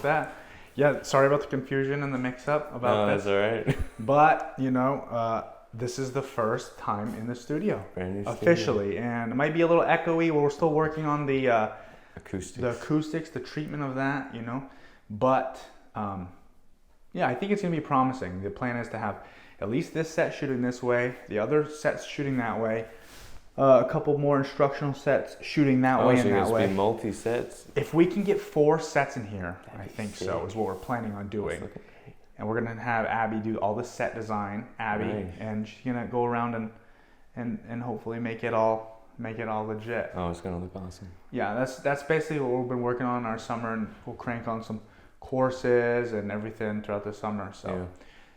with that. Yeah, sorry about the confusion and the mix-up about this. That's all right. But, this is the first time in the studio, Brand new officially. And it might be a little echoey. We're still working on the acoustics, the treatment of that, But, I think it's going to be promising. The plan is to have at least this set shooting this way, the other sets shooting that way, a couple more instructional sets shooting that way and that way. Be multi-sets? If we can get 4 sets in here, I think sick. so, is what we're planning on doing. And we're going to have Abby do all the set design, Nice. and she's going to go around and hopefully make it all legit. Oh, it's going to look awesome. Yeah, that's basically what we've been working on our summer, and we'll crank on some courses and everything throughout the summer. So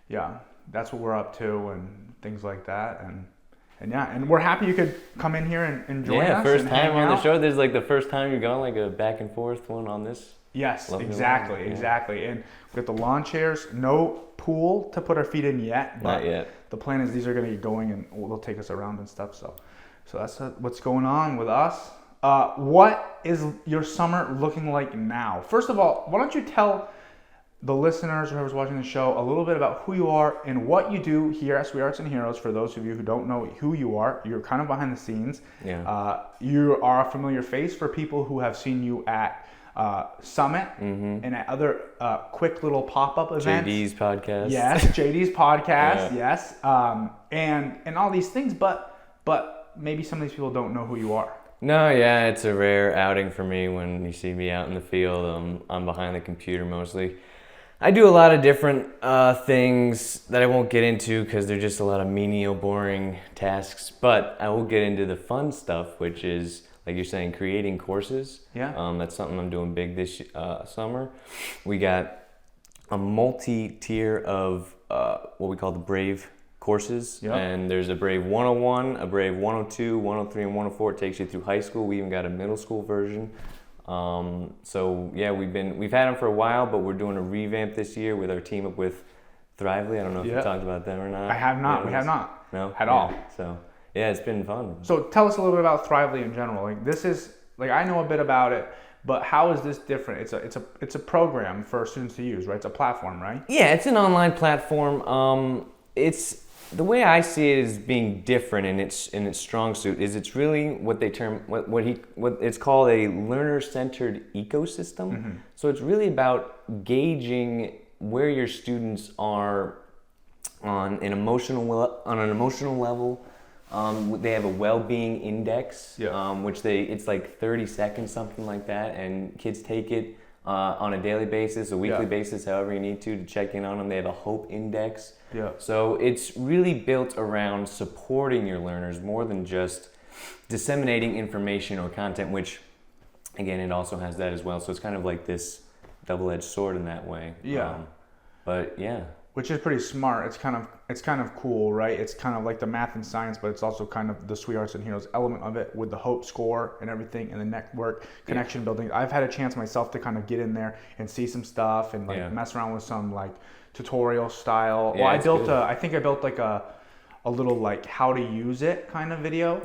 yeah, that's what we're up to and things like that. And we're happy you could come in here and join us. Yeah, first time on the show. This is like the first time you've gone like a back and forth one on this. Yes, exactly. And we got the lawn chairs, no pool to put our feet in yet. But not yet. The plan is these are going to get going and they'll take us around and stuff. So that's what's going on with us. What is your summer looking like now? First of all, why don't you tell the listeners or whoever's watching the show a little bit about who you are and what you do here at Sweet Arts and Heroes. For those of you who don't know who you are, you're kind of behind the scenes. Yeah. You are a familiar face for people who have seen you at Summit and at other quick little pop-up events. JD's podcast. Yes, JD's podcast. Yes, and all these things, but maybe some of these people don't know who you are. No, yeah, it's a rare outing for me when you see me out in the field. I'm behind the computer mostly. I do a lot of different things that I won't get into because they're just a lot of menial, boring tasks. But I will get into the fun stuff, which is, like you're saying, creating courses. Yeah. That's something I'm doing big this summer. We got a multi-tier of what we call the B.R.A.V.E. courses. Yep. And there's a B.R.A.V.E. 101, a B.R.A.V.E. 102, 103, and 104. It takes you through high school. We even got a middle school version. So yeah, we've had them for a while, but we're doing a revamp this year with our team up with B.R.A.V.E. I don't know if you talked about them or not. I have not. We have not. No? At all. So yeah, it's been fun. So tell us a little bit about B.R.A.V.E. in general. Like this is I know a bit about it, but how is this different? It's a program for students to use, right? It's a platform, right? Yeah, it's an online platform. It's the way I see it as being different in its strong suit is it's really what they term what it's called a learner-centered ecosystem. Mm-hmm. So it's really about gauging where your students are on an emotional level. They have a well-being index, which it's like 30 seconds, something like that, and kids take it on a daily basis, a weekly basis, however you need to check in on them. They have a hope index. Yeah. So it's really built around supporting your learners more than just disseminating information or content, which, again, it also has that as well. So it's kind of like this double-edged sword in that way. Yeah. But yeah. Which is pretty smart. It's kind of cool, right? It's kind of like the math and science, but it's also kind of the Sweet Arts and Heroes element of it with the hope score and everything and the network connection building. I've had a chance myself to kind of get in there and see some stuff and mess around with some like tutorial style. Yeah, well, I think I built like a little like how to use it kind of video.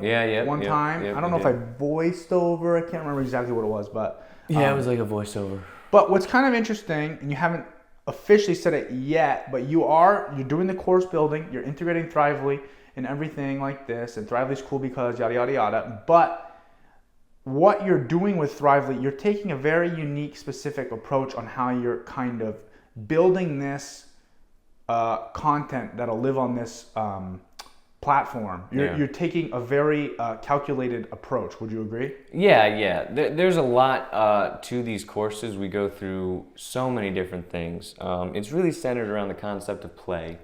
One time. I don't know if I voiced over. I can't remember exactly what it was, but it was like a voiceover. But what's kind of interesting, and you haven't officially said it yet, but you're doing the course building, you're integrating B.R.A.V.E. and everything like this, and B.R.A.V.E. is cool because yada yada yada. But what you're doing with B.R.A.V.E., you're taking a very unique, specific approach on how you're kind of building this content that'll live on this platform. You're taking a very calculated approach. Would you agree? Yeah. There's a lot to these courses. We go through so many different things. It's really centered around the concept of play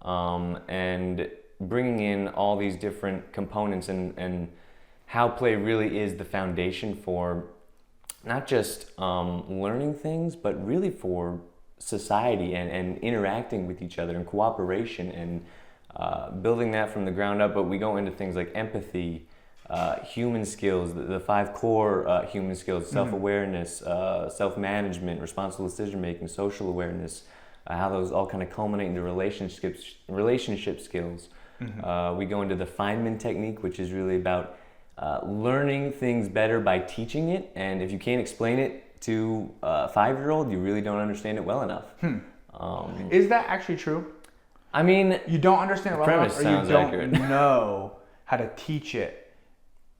and bringing in all these different components and how play really is the foundation for not just learning things, but really for society and interacting with each other and cooperation and building that from the ground up. But we go into things like empathy, human skills, the 5 core human skills, self-awareness, self-management, responsible decision-making, social awareness, how those all kind of culminate into relationship skills. We go into the Feynman technique, which is really about learning things better by teaching it. And if you can't explain it, to a 5-year-old, you really don't understand it well enough. Is that actually true? I mean, You don't understand it well enough, or you sounds don't accurate. know how to teach it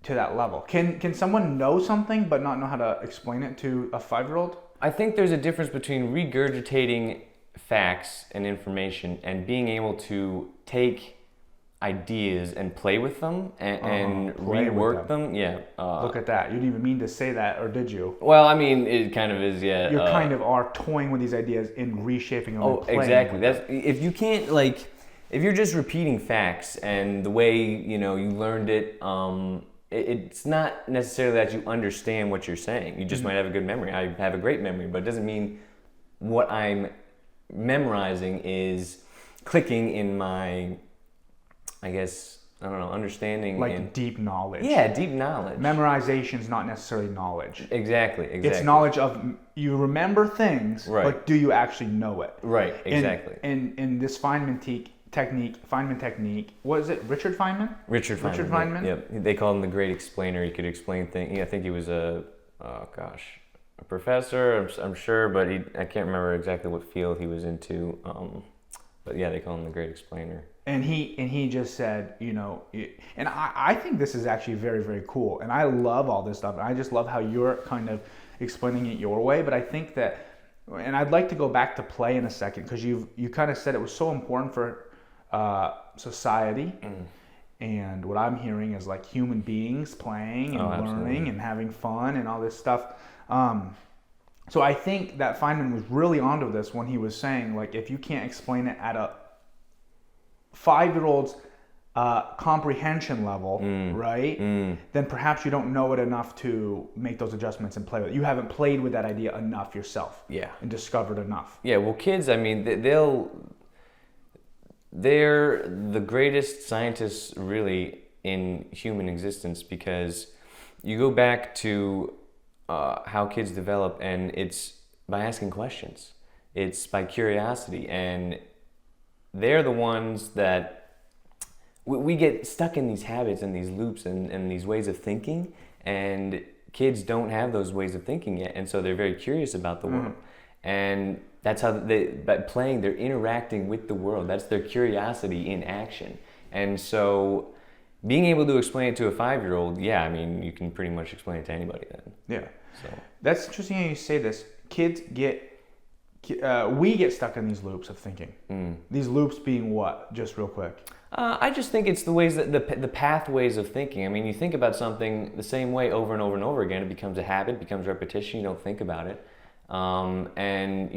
to that level. Can someone know something but not know how to explain it to a 5-year-old? I think there's a difference between regurgitating facts and information and being able to take ideas and play with them and play with rework them. Yeah. Look at that. You didn't even mean to say that, or did you? Well, I mean, it kind of is, yeah. You kind of are toying with these ideas and reshaping them. Oh, and playing exactly. with That's if you can't if you're just repeating facts and the way you learned it. It's not necessarily that you understand what you're saying. You just might have a good memory. I have a great memory, but it doesn't mean what I'm memorizing is clicking in my, I guess, I don't know, understanding. like deep knowledge. Yeah, deep knowledge. Memorization is not necessarily knowledge. Exactly. It's knowledge of, you remember things, Right. but do you actually know it? Right, exactly. In this Feynman technique, what is it, Richard Feynman? Richard Feynman. Yep. They call him the great explainer. He could explain things. I think he was a professor, I'm sure, but I can't remember exactly what field he was into. But yeah, they call him the great explainer. And he just said, and I think this is actually very, very cool. And I love all this stuff. And I just love how you're kind of explaining it your way. But I think that, and I'd like to go back to play in a second, because you kind of said it was so important for society. And what I'm hearing is like human beings playing and learning and having fun and all this stuff. So I think that Feynman was really onto this when he was saying, like, if you can't explain it at a 5-year-old's comprehension level, right? Then perhaps you don't know it enough to make those adjustments and play with it. You haven't played with that idea enough yourself. Yeah. And discovered enough. Yeah, well, kids, I mean, they're the greatest scientists really in human existence, because you go back to how kids develop, and it's by asking questions. It's by curiosity, and they're the ones that we get stuck in these habits and these loops and these ways of thinking, and kids don't have those ways of thinking yet, and so they're very curious about the world. And that's how by playing, they're interacting with the world. That's their curiosity in action. And so being able to explain it to a 5-year-old, yeah, I mean, you can pretty much explain it to anybody then. Yeah. So That's interesting how you say this. Kids we get stuck in these loops of thinking. These loops being what? Just real quick. I just think it's the ways that the pathways of thinking. I mean, you think about something the same way over and over and over again. It becomes a habit, becomes repetition. You don't think about it. And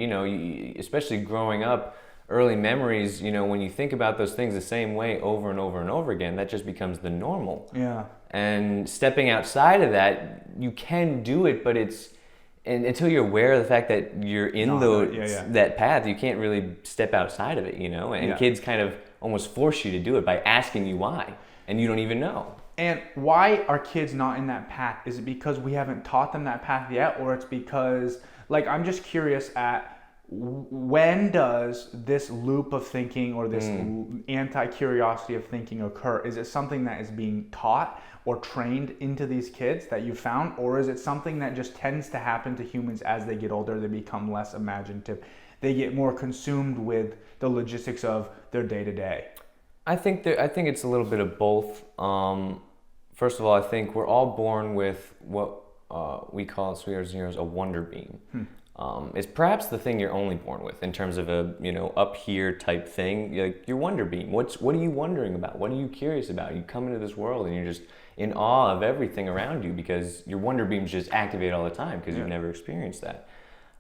especially growing up, early memories, when you think about those things the same way over and over and over again, that just becomes the normal. Yeah. And stepping outside of that, you can do it, but and until you're aware of the fact that you're in that path, you can't really step outside of it, And kids kind of almost force you to do it by asking you why, and you don't even know. And why are kids not in that path? Is it because we haven't taught them that path yet, or it's because, I'm just curious at when does this loop of thinking or this anti-curiosity of thinking occur? Is it something that is being taught or trained into these kids that you found, or is it something that just tends to happen to humans as they get older? They become less imaginative. They get more consumed with the logistics of their day-to-day. I think it's a little bit of both. First of all, I think we're all born with what we call at Sweetheart Zeros a wonder beam. It's perhaps the thing you're only born with in terms of a up here type thing. Like your wonder beam. What are you wondering about? What are you curious about? You come into this world and you're just in awe of everything around you because your wonder beams just activate all the time because you've never experienced that.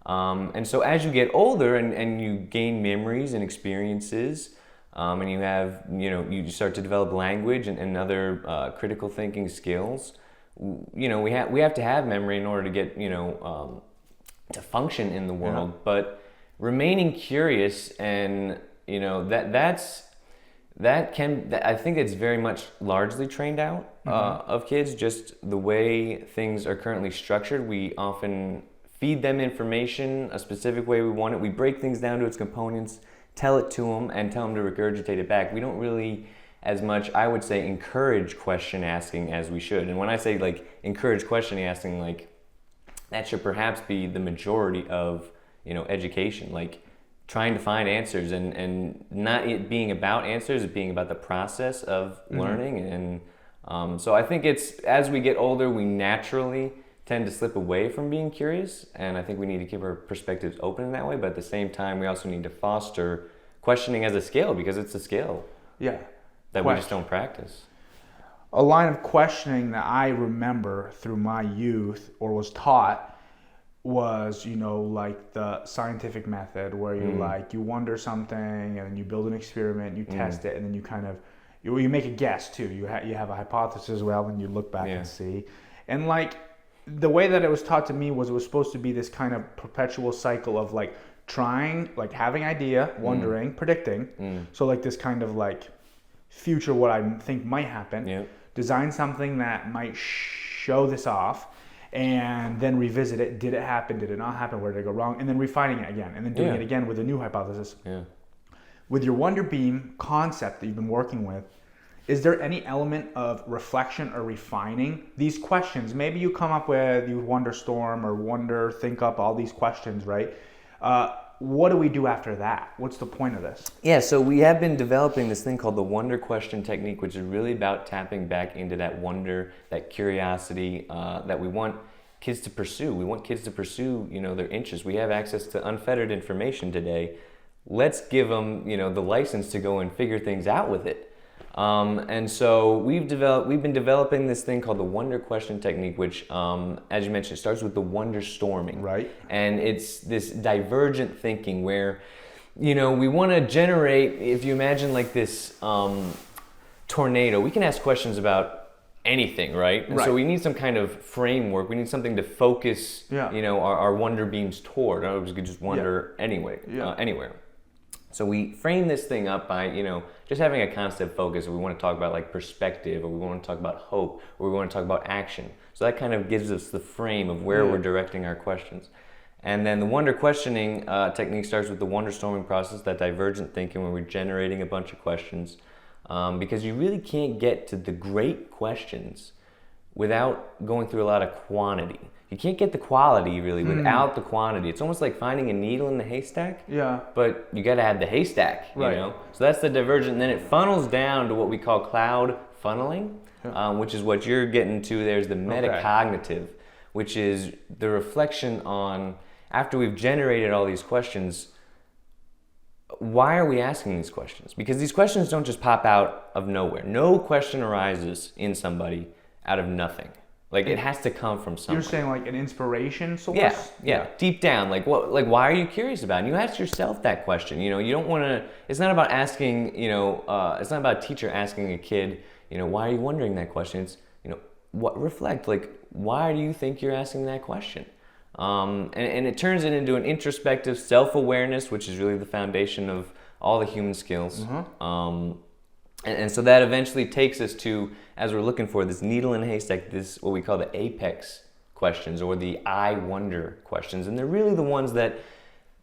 And so as you get older and you gain memories and experiences, and you have you start to develop language and other critical thinking skills. We have to have memory in order to get to function in the world, but remaining curious and I think it's very much largely trained out of kids. Just the way things are currently structured, we often feed them information a specific way we want it. We break things down to its components, tell it to them, and tell them to regurgitate it back. We don't really as much, I would say, encourage question asking as we should. And when I say encourage question asking, that should perhaps be the majority of, education, like trying to find answers, and not it being about answers, it being about the process of learning. And so I think it's, as we get older, we naturally tend to slip away from being curious, and I think we need to keep our perspectives open in that way, but at the same time we also need to foster questioning as a skill, because it's a skill that we just don't practice. A line of questioning that I remember through my youth, or was taught, was, like the scientific method, where you wonder something and then you build an experiment, you test it, and then you kind of you make a guess too. You have a hypothesis as well, and you look back and see. And like the way that it was taught to me was, it was supposed to be this kind of perpetual cycle of like trying, like having idea, wondering, predicting. So like this kind of like future, what I think might happen. Design something that might show this off, and then revisit it. Did it happen? Did it not happen? Where did it go wrong? And then refining it again, and then doing it again with a new hypothesis. With your Wonder Beam concept that you've been working with, is there any element of reflection or refining these questions? Maybe you come up with, you wonder storm or think up all these questions, right? What do we do after that? What's the point of this? Yeah, so we have been developing this thing called the wonder question technique, which is really about tapping back into that wonder, that curiosity that we want kids to pursue. We want kids to pursue, their interests. We have access to unfettered information today. Let's give them, the license to go and figure things out with it. And so we've been developing this thing called the wonder question technique, which, as you mentioned, starts with the wonder storming. Right. And it's this divergent thinking where, we want to generate, if you imagine like this tornado, we can ask questions about anything, right? And so we need some kind of framework. We need something to focus, our wonder beams toward. Otherwise, we could just wonder anywhere. So we frame this thing up by, just having a constant focus. We want to talk about like perspective, or we want to talk about hope, or we want to talk about action. So that kind of gives us the frame of where we're directing our questions. And then the wonder questioning technique starts with the wonder storming process, that divergent thinking, where we're generating a bunch of questions. Because you really can't get to the great questions without going through a lot of quantity. You can't get the quality really without the quantity. It's almost like finding a needle in the haystack. But you got to have the haystack, you know. So that's the divergent. And then it funnels down to what we call cloud funneling, which is what you're getting to. There's the metacognitive, which is the reflection on, after we've generated all these questions, why are we asking these questions? Because these questions don't just pop out of nowhere. No question arises in somebody out of nothing. Like, it has to come from somewhere. You're saying like an inspiration source? Yeah. Deep down, like why are you curious about it? And you ask yourself that question. You don't want to. It's not about asking. It's not about a teacher asking a kid. Why are you wondering that question? It's reflect. Like, why do you think you're asking that question? And it turns it into an introspective self-awareness, which is really the foundation of all the human skills. And so that eventually takes us to, as we're looking for this needle in a haystack, this what we call the apex questions, or the I wonder questions. And they're really the ones that,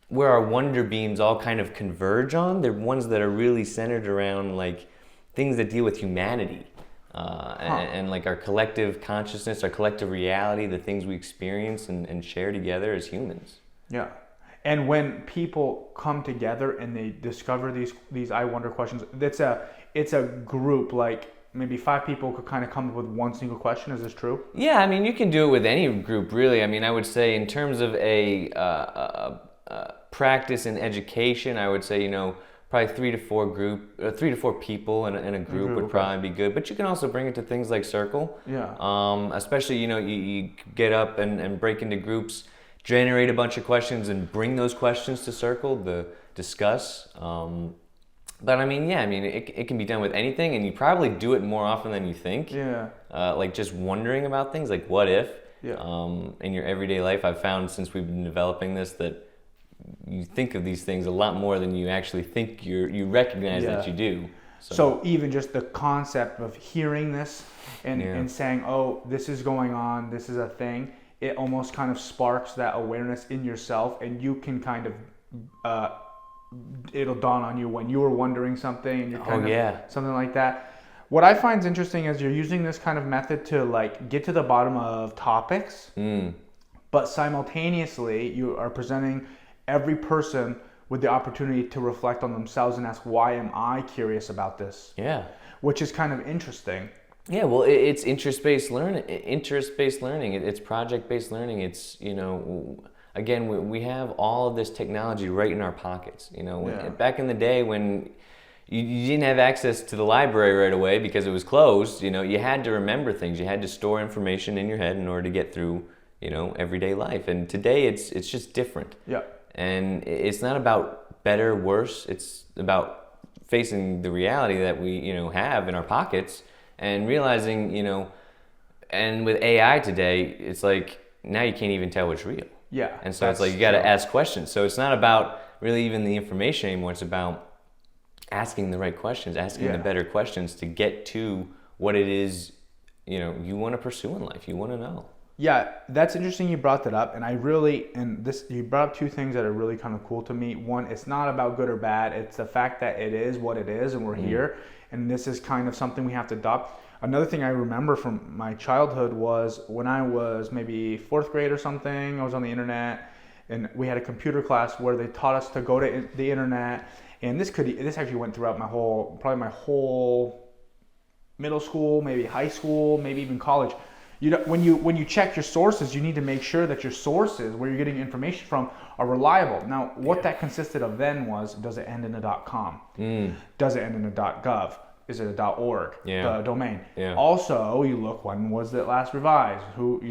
where our wonder beams all kind of converge on. They're ones that are really centered around like things that deal with humanity. And like our collective consciousness, our collective reality, the things we experience and share together as humans. Yeah. And when people come together and they discover these I wonder questions, it's a group, like maybe 5 people could kind of come up with one single question. Is this true? Yeah, I mean, you can do it with any group, really. I mean, I would say in terms of a practice in education, I would say, probably 3 to 4 people in a group would probably be good. But you can also bring it to things like circle. Especially, you get up and break into groups, generate a bunch of questions, and bring those questions to circle to discuss. But I mean, it can be done with anything, and you probably do it more often than you think. Like just wondering about things, like what if. In your everyday life, I've found since we've been developing this that you think of these things a lot more than you actually think you recognize that you do. So even just the concept of hearing this and saying, oh, this is going on, this is a thing, it almost kind of sparks that awareness in yourself, and you can kind of, it'll dawn on you when you were wondering something and you're kind of something like that. What I find interesting is you're using this kind of method to like get to the bottom of topics but simultaneously you are presenting every person with the opportunity to reflect on themselves and ask, why am I curious about this? Yeah. Which is kind of interesting. Yeah, well, it's interest-based learning. Interest-based learning. It's project-based learning. It's, again, we have all of this technology right in our pockets. Back in the day when you didn't have access to the library right away because it was closed, you had to remember things. You had to store information in your head in order to get through, everyday life. And today it's just different. Yeah. And it's not about better, worse. It's about facing the reality that we, have in our pockets and realizing, and with AI today, it's like now you can't even tell what's real. Yeah. And so it's like you got to ask questions. So it's not about really even the information anymore. It's about asking the right questions, asking the better questions to get to what it is, you want to pursue in life. You want to know. Yeah, that's interesting you brought that up, and you brought up two things that are really kind of cool to me. One, it's not about good or bad, it's the fact that it is what it is and we're here, and this is kind of something we have to adopt. Another thing I remember from my childhood was when I was maybe fourth grade or something, I was on the internet, and we had a computer class where they taught us to go to the internet, and this actually went throughout probably my whole middle school, maybe high school, maybe even college. When you check your sources, you need to make sure that your sources, where you're getting information from, are reliable. Now, what that consisted of then was, does it end in a .com? Does it end in a .gov? Is it a .org? The domain. Yeah. Also, you look, when was it last revised?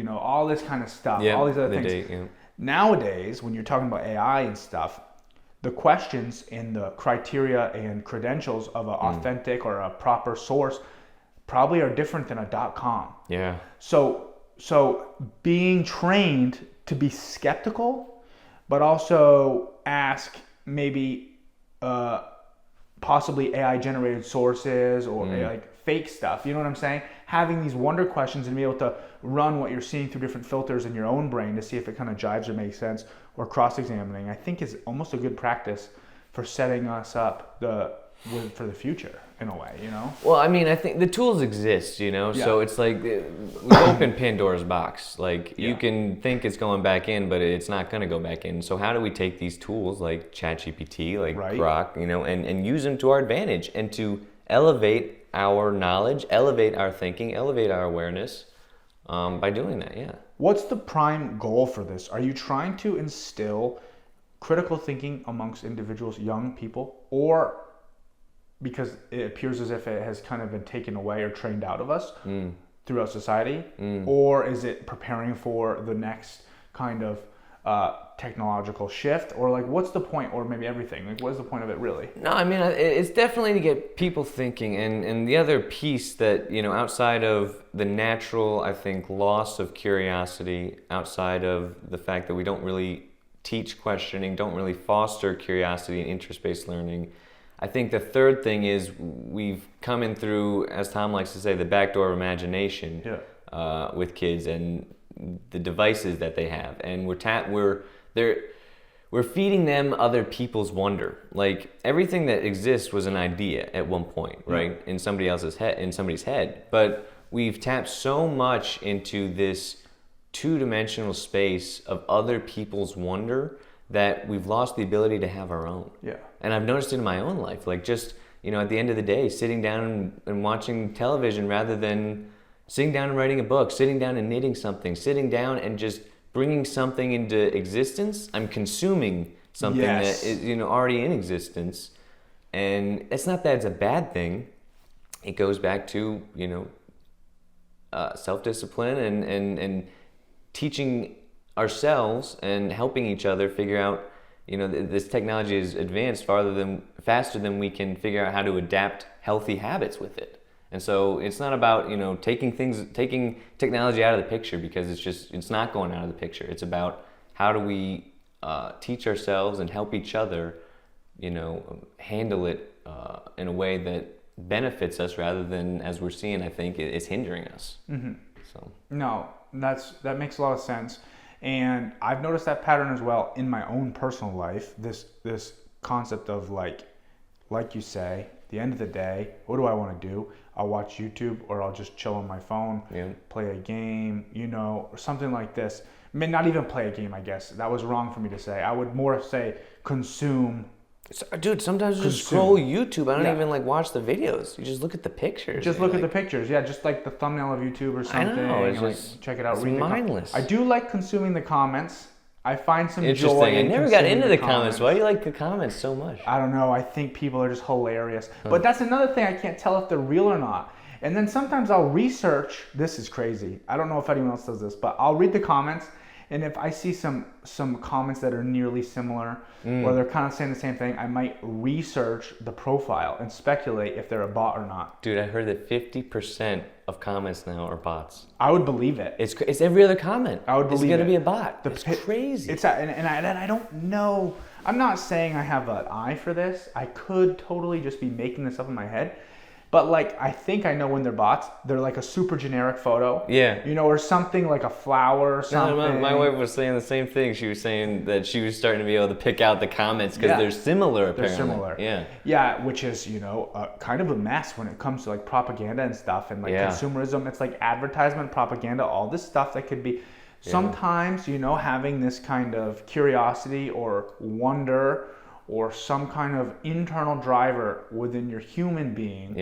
All this kind of stuff. All these other things. Date, Nowadays, when you're talking about AI and stuff, the questions and the criteria and credentials of an authentic or a proper source probably are different than a .com. Yeah. So being trained to be skeptical, but also ask maybe possibly AI generated sources or like fake stuff. You know what I'm saying? Having these wonder questions and be able to run what you're seeing through different filters in your own brain to see if it kind of jives or makes sense, or cross-examining, I think is almost a good practice for setting us up for the future in a way, Well, I mean, I think the tools exist, so it's like we open Pandora's box. Like you can think it's going back in, but it's not going to go back in. So how do we take these tools like ChatGPT, like Grok, and use them to our advantage and to elevate our knowledge, elevate our thinking, elevate our awareness by doing that, What's the prime goal for this? Are you trying to instill critical thinking amongst individuals, young people, or because it appears as if it has kind of been taken away or trained out of us throughout society? Or is it preparing for the next kind of technological shift? Or like, what's the point? Or maybe everything. Like, what's the point of it really? No, I mean, it's definitely to get people thinking. And the other piece that, outside of the natural, I think, loss of curiosity, outside of the fact that we don't really teach questioning, don't really foster curiosity and interest-based learning, I think the third thing is we've come in through, as Tom likes to say, the backdoor of imagination with kids and the devices that they have, and we're feeding them other people's wonder. Like everything that exists was an idea at one point, right? In somebody's head, but we've tapped so much into this two-dimensional space of other people's wonder that we've lost the ability to have our own. Yeah. And I've noticed it in my own life, like just, at the end of the day, sitting down and watching television rather than sitting down and writing a book, sitting down and knitting something, sitting down and just bringing something into existence. I'm consuming something that is, already in existence. And it's not that it's a bad thing. It goes back to, self-discipline and teaching ourselves and helping each other figure out, this technology is advanced faster than we can figure out how to adapt healthy habits with it. And so it's not about, taking technology out of the picture, because it's not going out of the picture. It's about how do we teach ourselves and help each other, handle it in a way that benefits us rather than, as we're seeing, I think, is hindering us. Mm-hmm. So no, that makes a lot of sense. And I've noticed that pattern as well in my own personal life. This concept of like you say, the end of the day, what do I want to do? I'll watch YouTube, or I'll just chill on my phone, play a game, or something like this. I mean, not even play a game, I guess. That was wrong for me to say. I would more say consume. Dude, sometimes you just scroll YouTube. I don't even like watch the videos. You just look at the pictures. Just look at the pictures. Yeah, just like the thumbnail of YouTube or something. I know. It's and, just check it out. It's read mindless. I do like consuming the comments. I find some Interesting. joy I in never got into the comments. Why do you like the comments so much? I don't know. I think people are just hilarious. But that's another thing. I can't tell if they're real or not. And then sometimes I'll research. This is crazy. I don't know if anyone else does this, but I'll read the comments. And if I see some comments that are nearly similar, or they're kind of saying the same thing, I might research the profile and speculate if they're a bot or not. Dude, I heard that 50% of comments now are bots. I would believe it. It's every other comment. I would believe it's it. gonna be a bot. It's crazy. And I don't know. I'm not saying I have an eye for this. I could totally just be making this up in my head. But like, I think I know when they're bots. They're like a super generic photo. Yeah. Or something like a flower or something. No, my wife was saying the same thing. She was saying that she was starting to be able to pick out the comments because they're similar, apparently. They're similar. Yeah. Yeah, which is, kind of a mess when it comes to like propaganda and stuff and like consumerism. It's like advertisement, propaganda, all this stuff that could be sometimes, having this kind of curiosity or wonder or some kind of internal driver within your human being,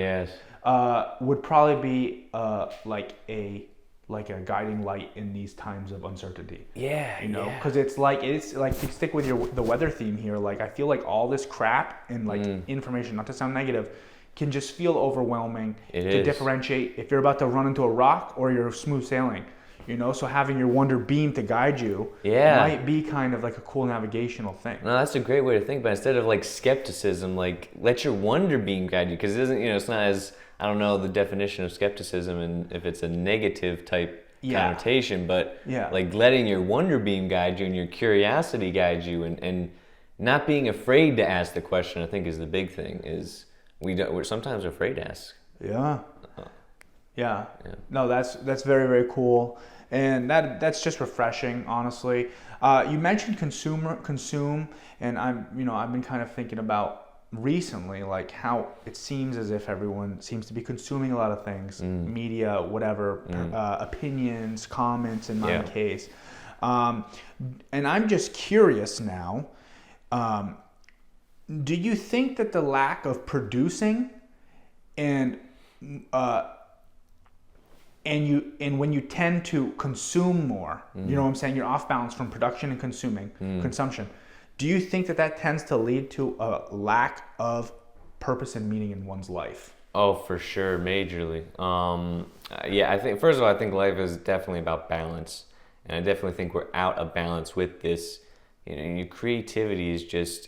would probably be like a guiding light in these times of uncertainty. Because it's like to stick with the weather theme here. Like, I feel like all this crap and like information, not to sound negative, can just feel overwhelming to differentiate if you're about to run into a rock or you're smooth sailing. So having your wonder beam to guide you might be kind of like a cool navigational thing. No, that's a great way to think. But instead of like skepticism, like let your wonder beam guide you, because it doesn't, it's not as, I don't know the definition of skepticism and if it's a negative type connotation, but like letting your wonder beam guide you and your curiosity guide you, and not being afraid to ask the question, I think is the big thing. Is we're sometimes afraid to ask. Yeah. No, that's very, very cool. And that's just refreshing, honestly. You mentioned consume, and I've been kind of thinking about recently, like how it seems as if everyone seems to be consuming a lot of things, media, whatever, opinions, comments in my case. And I'm just curious now, do you think that the lack of producing and when you tend to consume more, you know what I'm saying? You're off balance from production and consumption. Do you think that tends to lead to a lack of purpose and meaning in one's life? Oh, for sure, majorly. I think first of all, I think life is definitely about balance, and I definitely think we're out of balance with this. Your creativity is just.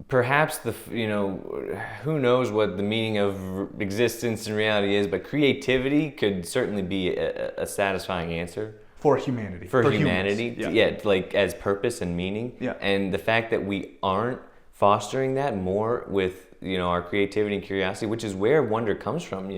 Perhaps who knows what the meaning of existence and reality is, but creativity could certainly be a satisfying answer for humanity. For humanity, like as purpose and meaning. And the fact that we aren't fostering that more with our creativity and curiosity, which is where wonder comes from.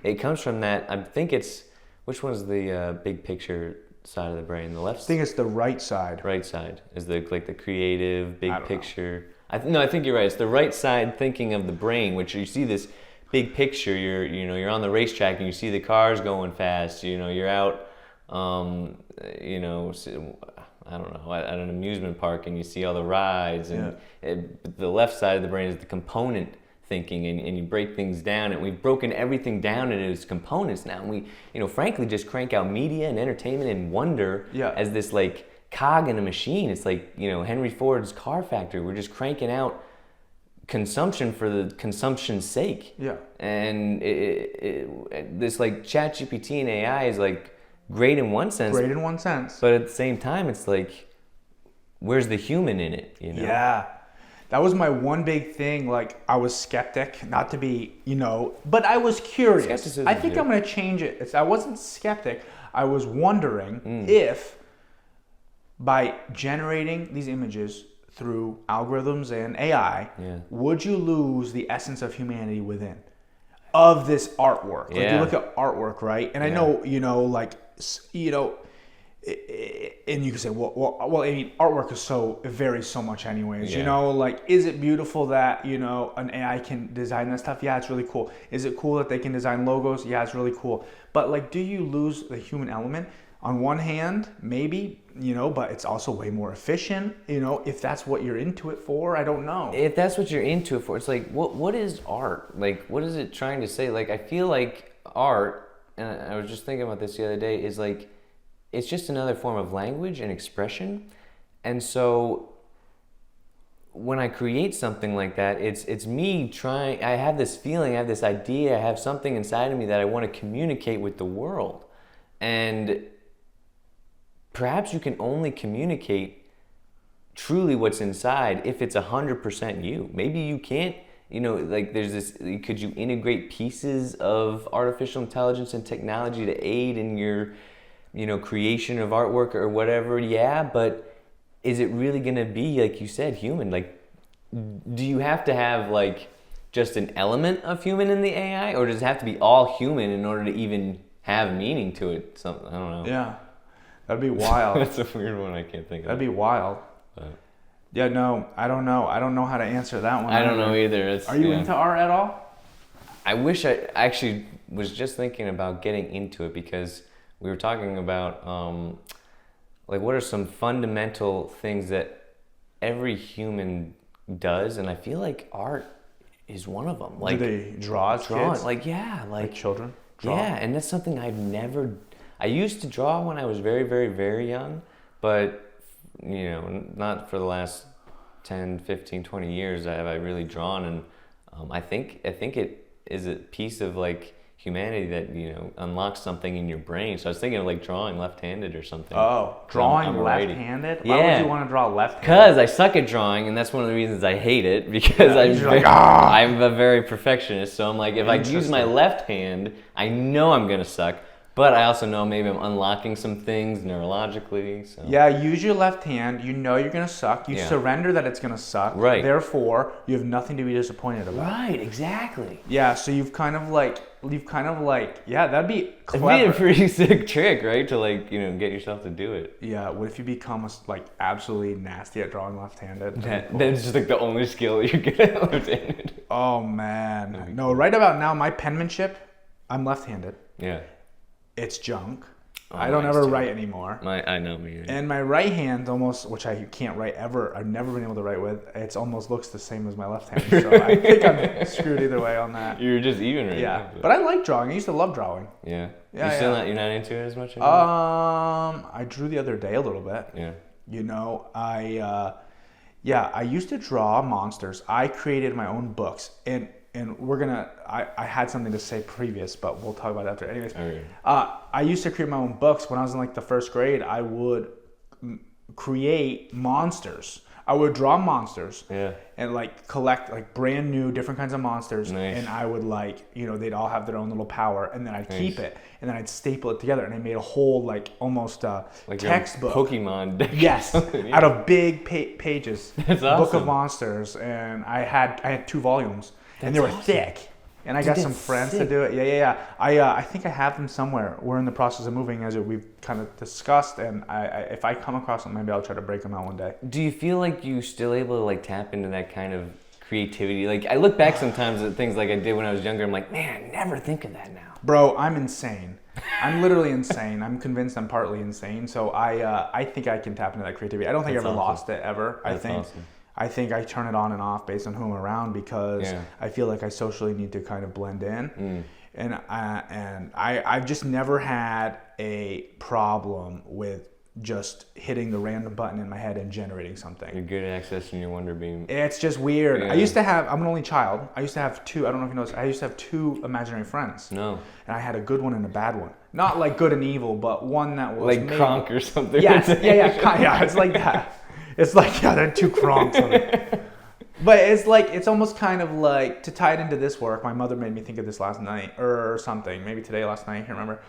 It comes from that. I think it's which one's the big picture side of the brain? The left. I think it's the right side. Right side is the creative big picture. I think you're right. It's the right side thinking of the brain, which you see this big picture. You're on the racetrack and you see the cars going fast. You're out, I don't know, at an amusement park and you see all the rides. And the left side of the brain is the component thinking, and you break things down. And we've broken everything down into its components now. And we, frankly, just crank out media and entertainment and wonder as this like cog in a machine. It's like Henry Ford's car factory. We're just cranking out consumption for the consumption's sake. And this like ChatGPT and AI is like great in one sense, but at the same time it's like, where's the human in it? That was my one big thing. Like, I was skeptic, not to be but I was curious. Skepticism, I think I'm going to change it. I wasn't skeptic. I was wondering if by generating these images through algorithms and AI, would you lose the essence of humanity within of this artwork? Like, you look at artwork, right? And I know, and you can say, well, I mean, artwork is it varies so much anyways, Yeah. you know, like, is it beautiful that, you know, an AI can design that stuff? Yeah, it's really cool. Is it cool that they can design logos? Yeah, it's really cool. But like, do you lose the human element? On one hand, maybe, you know, but it's also way more efficient, you know, if that's what you're into it for. I don't know. If that's what you're into it for, it's like, what is art? Like, what is it trying to say? Like, I feel like art, and I was just thinking about this the other day, is like, it's just another form of language and expression. And so when I create something like that, it's me trying, I have this feeling, I have this idea, I have something inside of me that I want to communicate with the world. And perhaps you can only communicate truly what's inside if it's 100% you. Maybe you can't, you know, like there's this, could you integrate pieces of artificial intelligence and technology to aid in your, you know, creation of artwork or whatever? Yeah, but is it really going to be, like you said, human? Like, do you have to have like just an element of human in the AI, or does it have to be all human in order to even have meaning to it? Something, I don't know. Yeah, that'd be wild. That's a weird one. I can't think of. That'd be wild. But Yeah, no, I don't know. I don't know how to answer that one. I don't know either. Are you into art at all? I wish I actually was just thinking about getting into it, because we were talking about like, what are some fundamental things that every human does, and I feel like art is one of them. Like, do they draw as kids? Like, yeah, Like children draw? Yeah, and that's something I used to draw when I was very, very, very young, but, you know, not for the last 10, 15, 20 years have I really drawn, and I think it is a piece of like humanity that, you know, unlocks something in your brain. So I was thinking of like drawing left-handed or something. Oh, drawing I'm a righty. left-handed? Yeah. Why would you want to draw left-handed? Because I suck at drawing, and that's one of the reasons I hate it, because "Ah!" I'm a very perfectionist. So I'm like, if I use my left hand, I know I'm going to suck. But I also know maybe I'm unlocking some things neurologically. So. Yeah, use your left hand. You know you're going to suck. You surrender that it's going to suck. Right. Therefore, you have nothing to be disappointed about. Right, exactly. Yeah, so you've kind of like, yeah, that'd be clever. It'd be a pretty sick trick, right? To like, you know, get yourself to do it. Yeah, what if you become like absolutely nasty at drawing left-handed? That's just like the only skill you're good at left-handed. Oh, man. No, right about now, my penmanship, I'm left-handed. Yeah. It's junk. Oh, I don't mine's ever too. write anymore. I know me. And my right hand almost, which I can't write ever, I've never been able to write with, it almost looks the same as my left hand. So I think I'm screwed either way on that. You're just even right Yeah, now. but I like drawing. I used to love drawing. Yeah. Yeah, You're still yeah. not, you're not into it as much anymore? I drew the other day a little bit. Yeah. You know, I used to draw monsters. I created my own books, and we're gonna. I had something to say previous, but we'll talk about that after. Anyways, Okay. I used to create my own books when I was in like the first grade. I would create monsters. I would draw monsters. Yeah. And like collect like brand new different kinds of monsters. Nice. And I would like, you know, they'd all have their own little power, and then I'd keep Nice. it, and then I'd staple it together, and I made a whole like almost Like textbook. your Pokemon deck. Yes, Yeah. out of big pages. That's Book awesome. of Monsters, and I had 2 volumes, and they That's were awesome. thick. And I got some that's friends to sick. do it. Yeah. I think I have them somewhere. We're in the process of moving, as we've kind of discussed. And if I come across them, maybe I'll try to break them out one day. Do you feel like you still able to like tap into that kind of creativity? Like, I look back sometimes at things like I did when I was younger. I'm like, man, I never think of that now. Bro, I'm insane. I'm literally insane. I'm convinced I'm partly insane. So I think I can tap into that creativity. I don't think That's I ever awesome. lost it ever. That's awesome. I think I turn it on and off based on who I'm around, because I feel like I socially need to kind of blend in. And I've just never had a problem with just hitting the random button in my head and generating something. You're good at accessing your wonder beam. It's just weird. Yeah. I used to have, I'm an only child. I used to have 2, I don't know if you noticed, I used to have 2 imaginary friends. No. And I had a good one and a bad one. Not like good and evil, but one that was Like maybe- Kronk or something. Yes, yeah, it's like that. It's like, yeah, they're 2 Kronks. But it's like, it's almost kind of like, to tie it into this work, my mother made me think of this last night, or something, maybe today, last night, I can't remember.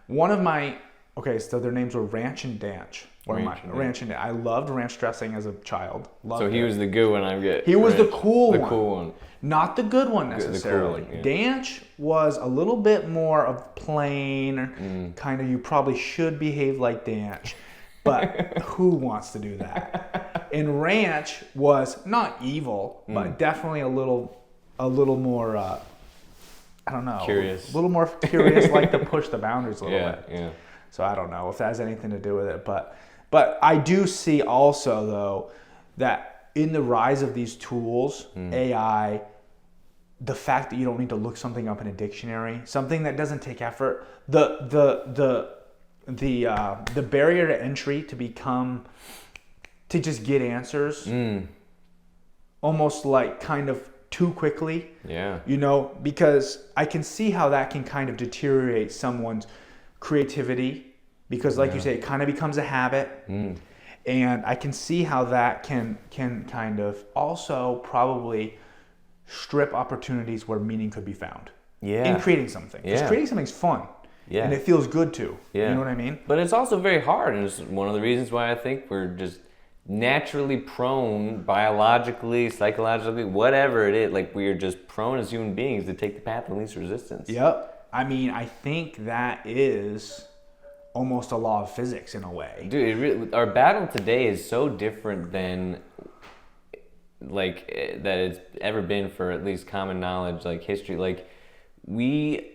One of my, okay, so their names were Ranch and Danch. Ranch and Danch. I loved ranch dressing as a child. Loved So he it. was the good one. He was the cool one. The cool one. Not the good one necessarily. The cool one, yeah. Dance was a little bit more of plain, kind of you probably should behave like Dance, but who wants to do that? And Ranch was not evil, but definitely a little more, I don't know. Curious. A little more curious, like to push the boundaries a little bit. Yeah. So I don't know if that has anything to do with it, but I do see also though that in the rise of these tools, AI, the fact that you don't need to look something up in a dictionary, something that doesn't take effort, the barrier to entry to just get answers, almost like kind of too quickly. Yeah. Because I can see how that can kind of deteriorate someone's creativity, because like you say, it kind of becomes a habit. And I can see how that can kind of also probably strip opportunities where meaning could be found in creating something. Because creating something's fun. Yeah. And it feels good too. Yeah. You know what I mean? But it's also very hard, and it's one of the reasons why I think we're just naturally prone, biologically, psychologically, whatever it is, like we are just prone as human beings to take the path of least resistance. Yep. I mean, I think that is almost a law of physics in a way. Dude, our battle today is so different than like that it's ever been for at least common knowledge, like history. Like we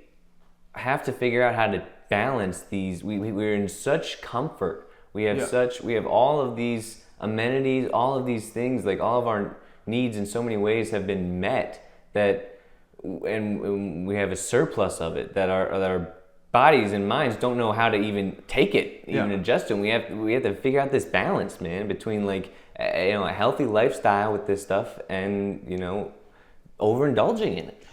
have to figure out how to balance these. We're in such comfort. We have all of these amenities, all of these things, like all of our needs in so many ways have been met, and we have a surplus of it, that our bodies and minds don't know how to even take it, even adjust it. And we have to figure out this balance, man, between like a healthy lifestyle with this stuff and overindulging in it.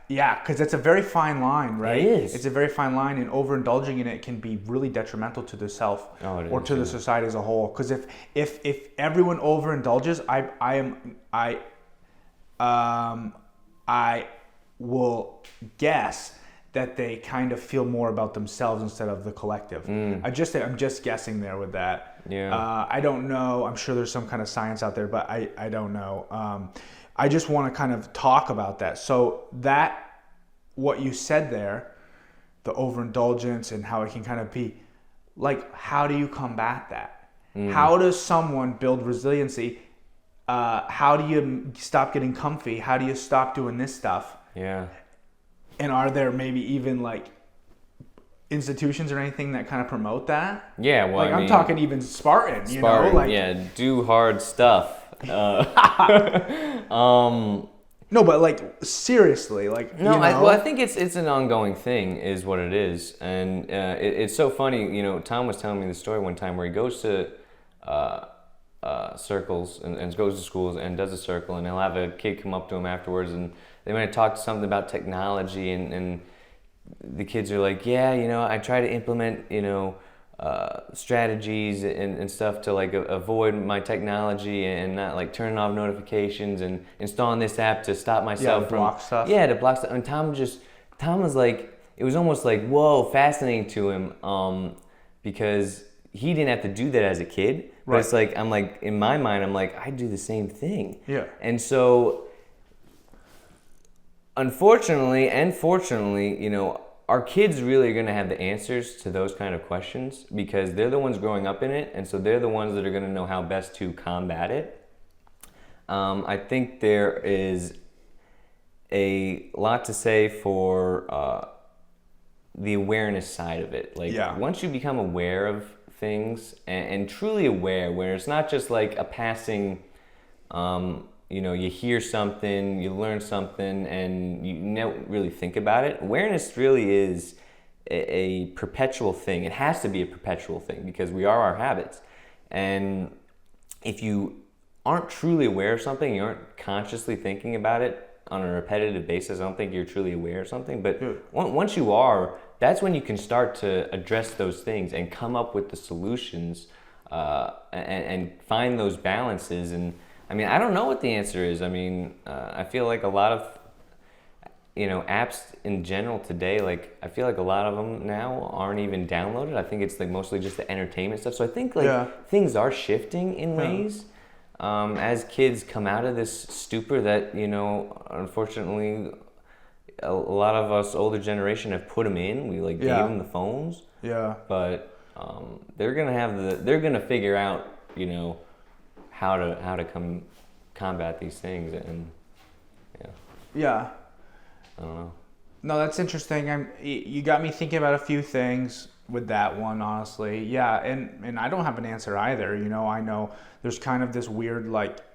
Yeah, because it's a very fine line, right? It is. It's a very fine line, and overindulging in it can be really detrimental to the self or to the society as a whole. Because if everyone overindulges, I will guess that they kind of feel more about themselves instead of the collective. I'm just guessing there with that. Yeah. I don't know. I'm sure there's some kind of science out there, but I don't know. I just want to kind of talk about that. So that, what you said there, the overindulgence and how it can kind of be, like, how do you combat that? How does someone build resiliency? How do you stop getting comfy? How do you stop doing this stuff? Yeah. And are there maybe even like institutions or anything that kind of promote that? Yeah, well, like I'm talking even Spartan, do hard stuff. No, but like seriously, like no, I think it's an ongoing thing, is what it is, and it's so funny. Tom was telling me the story one time where he goes to circles and goes to schools and does a circle, and he'll have a kid come up to him afterwards, and they might talk something about technology, and the kids are like, I try to implement strategies and stuff to like avoid my technology and not like turning off notifications and installing this app to stop myself from block stuff. Yeah, to block stuff. And Tom was like, it was almost like, whoa, fascinating to him, because he didn't have to do that as a kid. But right. It's like, I'm like, in my mind, I'm like, I do the same thing. Yeah. And so, unfortunately and fortunately, our kids really are going to have the answers to those kind of questions, because they're the ones growing up in it, and so they're the ones that are going to know how best to combat it. I think there is a lot to say for the awareness side of it. Like, once you become aware of things and truly aware, where it's not just like a passing, you hear something, you learn something, and you don't really think about it. Awareness really is a perpetual thing. It has to be a perpetual thing, because we are our habits. And if you aren't truly aware of something, you aren't consciously thinking about it on a repetitive basis, I don't think you're truly aware of something. But once you are, that's when you can start to address those things and come up with the solutions and find those balances. And I mean, I don't know what the answer is. I mean, I feel like a lot of, apps in general today, like I feel like a lot of them now aren't even downloaded. I think it's like mostly just the entertainment stuff. So I think things are shifting in ways. as kids come out of this stupor that, unfortunately, a lot of us older generation have put them in. We gave them the phones. Yeah. But they're gonna figure out, how to combat these things, and yeah. I don't know. No, that's interesting. You got me thinking about a few things with that one, honestly. Yeah, and I don't have an answer either. I know there's kind of this weird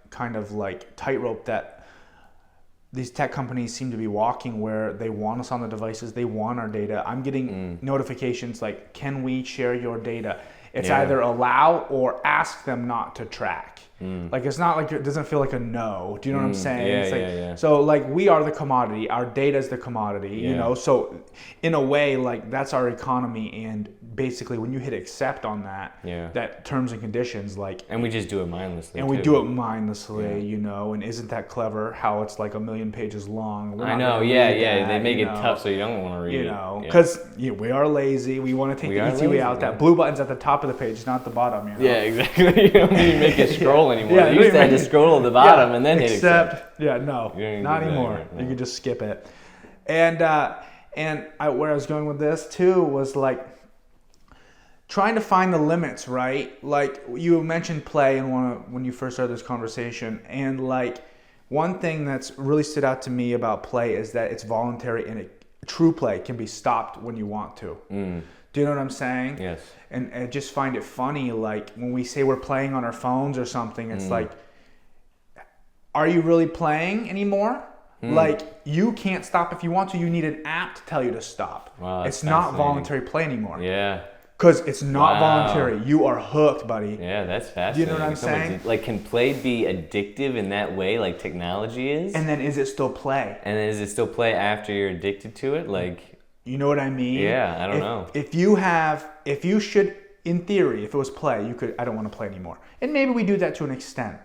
tightrope that these tech companies seem to be walking, where they want us on the devices, they want our data. I'm getting notifications like, can we share your data? It's either allow or ask them not to track. Like, it's not like, it doesn't feel like a no. Do you know what I'm saying? Yeah. So we are the commodity. Our data is the commodity, So in a way, that's our economy. And basically when you hit accept on that, that terms and conditions, and we just do it mindlessly. And we do it mindlessly, and isn't that clever how it's 1 million pages long? I know, they make it tough so you don't want to read it. Because we are lazy. We want to take the easy way out. That blue button's at the top of the page, not the bottom. Yeah, exactly. You don't need to make it scroll anymore. You used to have to scroll to the bottom and then hit accept. Not anymore. You can just skip it. And where I was going with this too was trying to find the limits, right? Like you mentioned play when you first started this conversation, and one thing that's really stood out to me about play is that it's voluntary, and true play can be stopped when you want to. Do you know what I'm saying? Yes. And I just find it funny, when we say we're playing on our phones or something, it's are you really playing anymore? You can't stop if you want to. You need an app to tell you to stop. Wow, it's not voluntary play anymore. Yeah. Because it's not voluntary. You are hooked, buddy. Yeah, that's fascinating. Do you know what I'm saying? Can play be addictive in that way, like technology is? And then is it still play? And then is it still play after you're addicted to it? You know what I mean? Yeah, I don't know. If you should, in theory, if it was play, you could, I don't want to play anymore. And maybe we do that to an extent.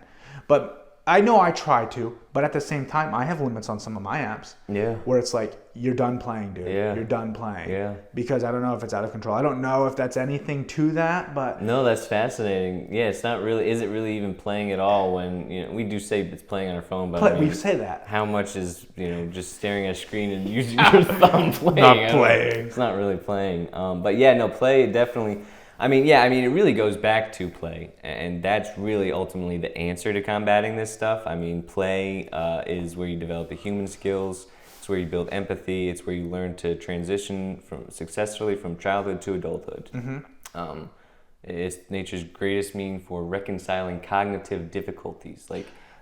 But I know I try to, but at the same time, I have limits on some of my apps. Yeah. Where it's you're done playing, dude. Yeah. You're done playing. Yeah. Because I don't know if it's out of control. I don't know if that's anything to that, but... No, that's fascinating. Yeah, it's not really... Is it really even playing at all when, we do say it's playing on our phone, but we say that. How much is, just staring at a screen and using your thumb playing? Not playing. It's not really playing. But yeah, no, play definitely... it really goes back to play, and that's really ultimately the answer to combating this stuff. Play is where you develop the human skills. It's where you build empathy. It's where you learn to transition successfully from childhood to adulthood. Mm-hmm. It's nature's greatest mean for reconciling cognitive difficulties.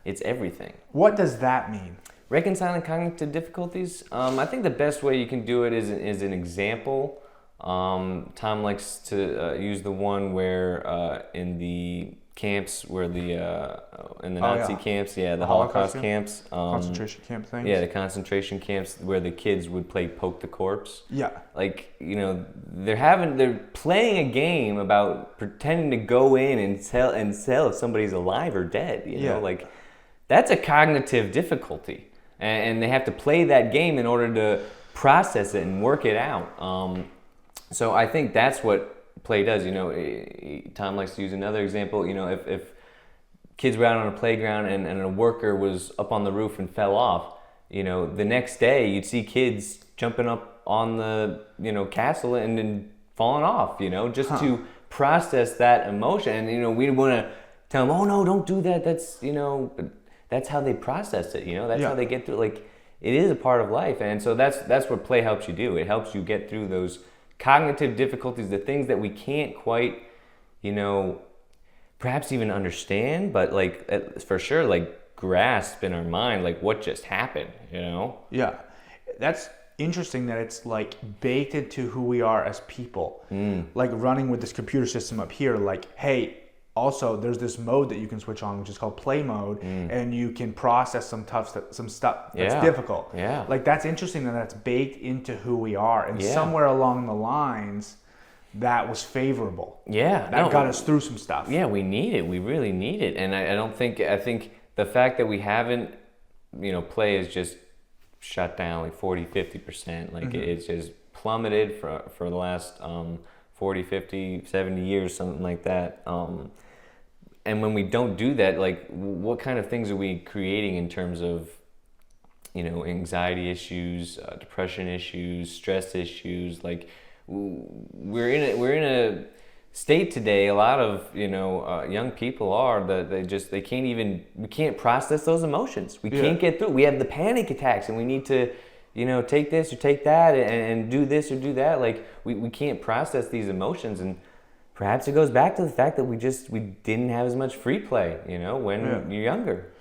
It's everything. What does that mean? Reconciling cognitive difficulties? I think the best way you can do it is an example. Tom likes to use the one where in the camps where in the Nazi camps, the Holocaust camps, concentration camp things. Yeah, the concentration camps where the kids would play poke the corpse. Yeah, they're playing a game about pretending to go in and tell if somebody's alive or dead. That's a cognitive difficulty, and they have to play that game in order to process it and work it out. So I think that's what play does. Tom likes to use another example. If kids were out on a playground and a worker was up on the roof and fell off, the next day you'd see kids jumping up on the castle and then falling off. Just to process that emotion. And we want to tell them, oh no, don't do that. That's how they process it. That's how they get through. It is a part of life, and so that's what play helps you do. It helps you get through those cognitive difficulties, the things that we can't quite, perhaps even understand, but for sure, grasp in our mind, what just happened, Yeah, that's interesting that it's baked into who we are as people. Running with this computer system up here, hey, also there's this mode that you can switch on, which is called play mode, and you can process some stuff that's difficult. Yeah. That's interesting that's baked into who we are, and somewhere along the lines that was favorable. Yeah. That got us through some stuff. Yeah, we need it. We really need it. And I think the fact that we haven't, play is just shut down 40, 50%. It's just plummeted for the last 40, 50, 70 years, something like that. and when we don't do that, like what kind of things are we creating in terms of, anxiety issues, depression issues, stress issues? Like we're in a state today. A lot of young people are that we can't process those emotions. We can't get through. We have the panic attacks, and we need to take this or take that and do this or do that. Like we can't process these emotions, and perhaps it goes back to the fact that we didn't have as much free play, when you're younger.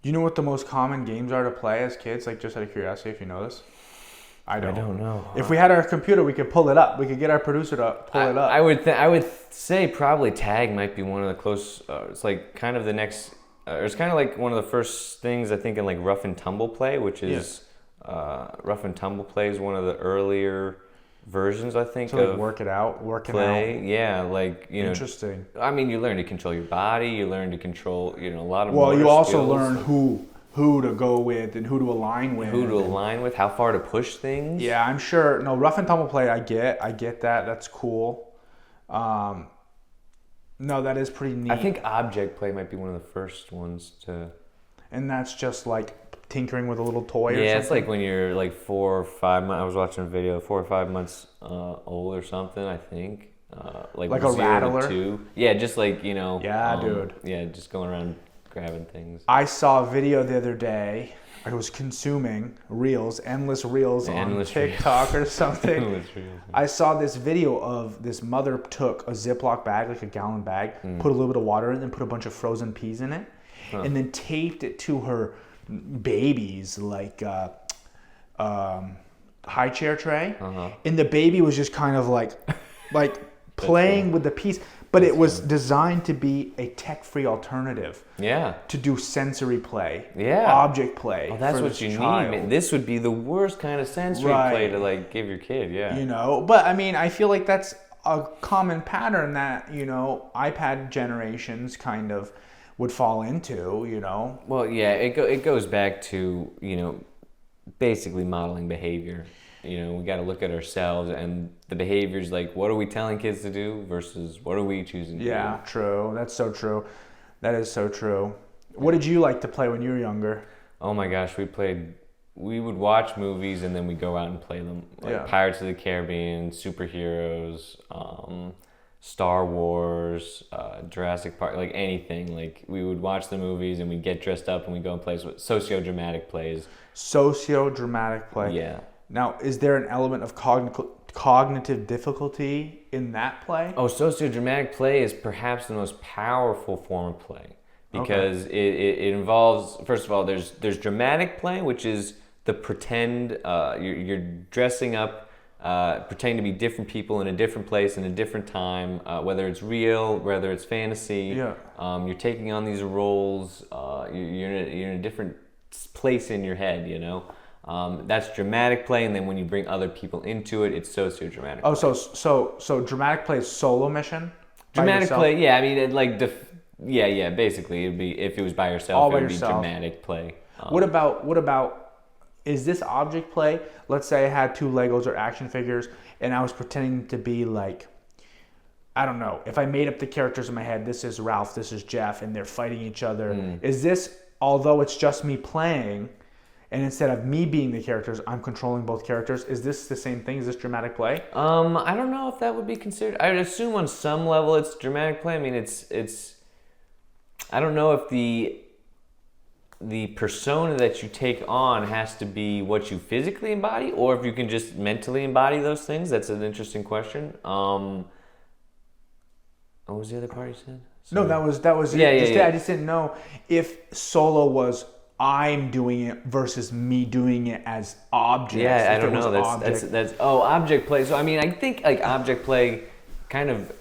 Do you know what the most common games are to play as kids? Like, just out of curiosity, if you know this. I don't know. If we had our computer, we could pull it up. We could get our producer to pull it up. I would say probably tag might be one of the close. It's like kind of the next. It's kind of like one of the first things I think in like rough and tumble play, which is rough and tumble play is one of the earlier versions, I think, so of working play. out. Yeah, like Interesting. I mean, you learn to control your body. You learn to control a lot of. Well, you also skills. learn who to go with and who to align with. How far to push things. Yeah, I'm sure. No, rough and tumble play. I get that. That's cool. No, that is pretty neat. I think object play might be one of the first ones to. And that's just like tinkering with a little toy or something? Yeah, it's like when you're like 4 or 5 months. I was watching a video, 4 or 5 months old or something, I think. Like a rattler? 2. Yeah, just like, Yeah, dude. Yeah, just going around grabbing things. I saw a video the other day. I was consuming endless reels on TikTok or something. Endless reels. I saw this video of this mother took a Ziploc bag, like a gallon bag, put a little bit of water in it, and put a bunch of frozen peas in it, and then taped it to her baby's like high chair tray, and the baby was just kind of like playing with the piece, but it was designed to be a tech-free alternative. Yeah. To do sensory play. Yeah. Object play. Oh, that's what you need. This would be the worst kind of sensory play to like give your kid. Yeah. But I mean, I feel like that's a common pattern that iPad generations kind of would fall into, Well, yeah, it goes back to, basically modeling behavior. We got to look at ourselves and the behaviors, like what are we telling kids to do versus what are we choosing to do? Yeah, true. That's so true. That is so true. What did you like to play when you were younger? Oh my gosh, we would watch movies and then we'd go out and play them. Like Pirates of the Caribbean, superheroes, Star Wars, Jurassic Park, like anything. Like we would watch the movies and we'd get dressed up and we'd go and play socio-dramatic plays. Socio-dramatic play. Yeah. Now, is there an element of cognitive difficulty in that play? Oh, socio-dramatic play is perhaps the most powerful form of play because it involves, first of all, there's dramatic play, which is the pretend, you're dressing up, pretending to be different people in a different place in a different time, whether it's real, whether it's fantasy. Yeah. You're taking on these roles. You're in a different place in your head. That's dramatic play, and then when you bring other people into it, it's socio-dramatic. Oh, so dramatic play is solo mission. Dramatic play, yeah. I mean, basically, it'd be if it was by yourself, it would be dramatic play. What about? Is this object play? Let's say I had 2 Legos or action figures, and I was pretending to be like, I don't know. If I made up the characters in my head, this is Ralph, this is Jeff, and they're fighting each other. Is this, although it's just me playing, and instead of me being the characters, I'm controlling both characters, is this the same thing? Is this dramatic play? I don't know if that would be considered. I would assume on some level it's dramatic play. I mean, it's. I don't know if the persona that you take on has to be what you physically embody, or if you can just mentally embody those things. That's an interesting question. What was the other part you said? Sorry. No, that was yeah, it. Yeah. I just didn't know if solo was I'm doing it versus me doing it as objects. Yeah, I don't know. That's object play. So I mean, I think like object play kind of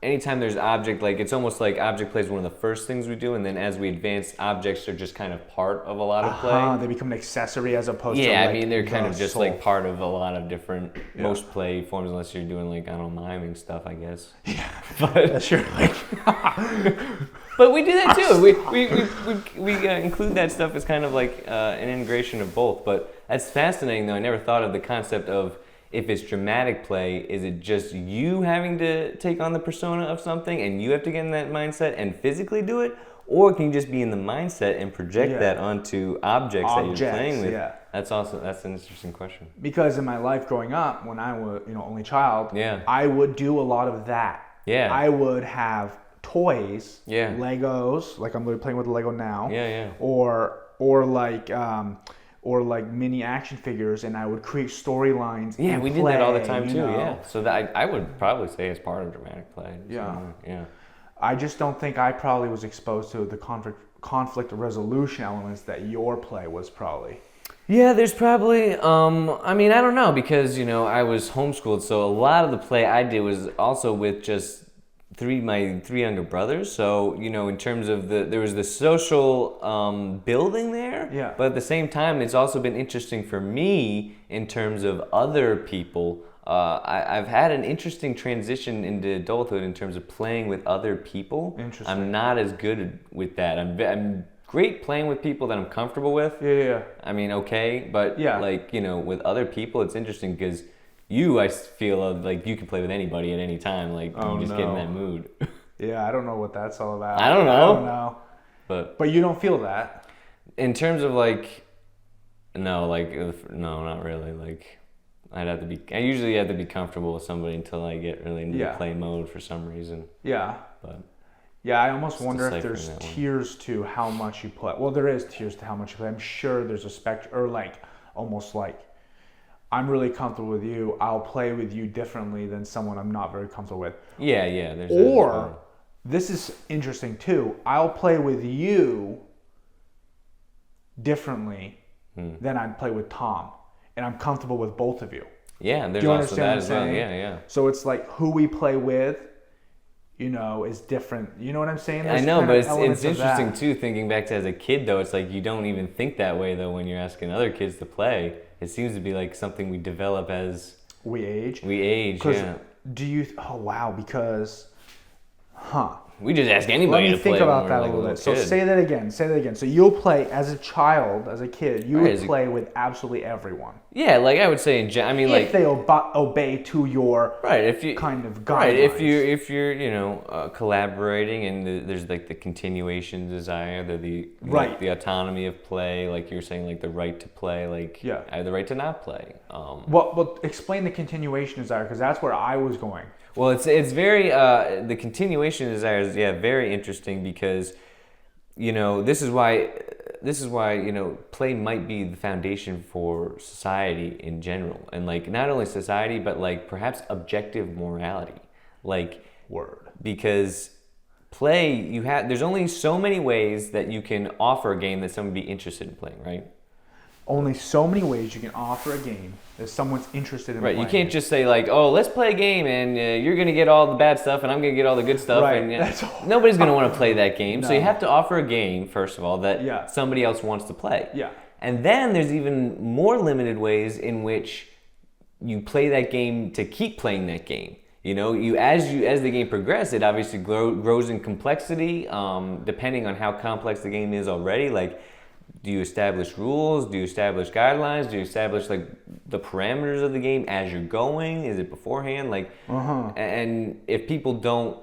anytime there's object, like it's almost like object play is one of the first things we do, and then as we advance, objects are just kind of part of a lot of play. They become an accessory as opposed to I mean they're kind of just like part of a lot of different most play forms, unless you're doing like, I don't know, miming stuff, I guess. Yeah, but that's your like. But we do that too. We include that stuff as kind of like an integration of both. But that's fascinating, though. I never thought of the concept of if it's dramatic play, is it just you having to take on the persona of something and you have to get in that mindset and physically do it? Or can you just be in the mindset and project that onto objects that you're playing with? Yeah. That's an interesting question. Because in my life growing up, when I was, only child, Yeah. I would do a lot of that. Yeah. I would have toys, Yeah. Legos, like I'm playing with a Lego now. Yeah, yeah. Or like mini action figures, and I would create storylines. Yeah, we did that all the time too. know? Yeah, so that I would probably say it's part of dramatic play. Yeah. Yeah. I just don't think I probably was exposed to the conflict resolution elements that your play was probably. Yeah, there's probably, I mean, I don't know, because, I was homeschooled, so a lot of the play I did was also with just my three younger brothers. So, in terms of there was the social building there. Yeah. But at the same time, it's also been interesting for me in terms of other people. I've had an interesting transition into adulthood in terms of playing with other people. Interesting. I'm not as good with that. I'm great playing with people that I'm comfortable with. Yeah. I mean, okay, but Yeah. with other people, it's interesting because I feel like you can play with anybody at any time. Like, you just get in that mood. Yeah, I don't know what that's all about. I don't know. But you don't feel that. In terms of no, not really. I usually have to be comfortable with somebody until I get really into the play mode for some reason. Yeah. But yeah, I almost wonder if there's that one. tiers to how much you play. Well, there is tiers to how much you play. I'm sure there's a spectrum, or almost like, I'm really comfortable with you, I'll play with you differently than someone I'm not very comfortable with. Yeah. There's or, this is interesting too, I'll play with you differently than I'd play with Tom. And I'm comfortable with both of you. Yeah, there's also that as well. Yeah. So it's like who we play with, is different. You know what I'm saying? I know, but it's interesting too, thinking back to as a kid though, it's like you don't even think that way though when you're asking other kids to play. It seems to be like something we develop as we age, yeah. Because we just ask anybody to play. Let me think about that a little bit. So say that again. So you'll play as a child, as a kid. You would play with absolutely everyone. Yeah, I would say, if they obey to your kind of guidelines. Right. If you're collaborating and there's the continuation desire, the autonomy of play, like you're saying, the right to play, I have the right to not play. Well, explain the continuation desire, because that's where I was going. Well, it's very the continuation desire is very interesting because this is why play might be the foundation for society in general, and not only society but perhaps objective morality, because play there's only so many ways that you can offer a game that someone would be interested in playing, right? Only so many ways you can offer a game that someone's interested in playing. Right, you can't just say let's play a game and you're going to get all the bad stuff and I'm going to get all the good stuff. Right. And nobody's going to want to play that game. No. So you have to offer a game, first of all, that somebody else wants to play. Yeah. And then there's even more limited ways in which you play that game to keep playing that game. As the game progresses, it obviously grows in complexity, depending on how complex the game is already. Do you establish rules? Do you establish guidelines? Do you establish the parameters of the game as you're going? Is it beforehand? And if people don't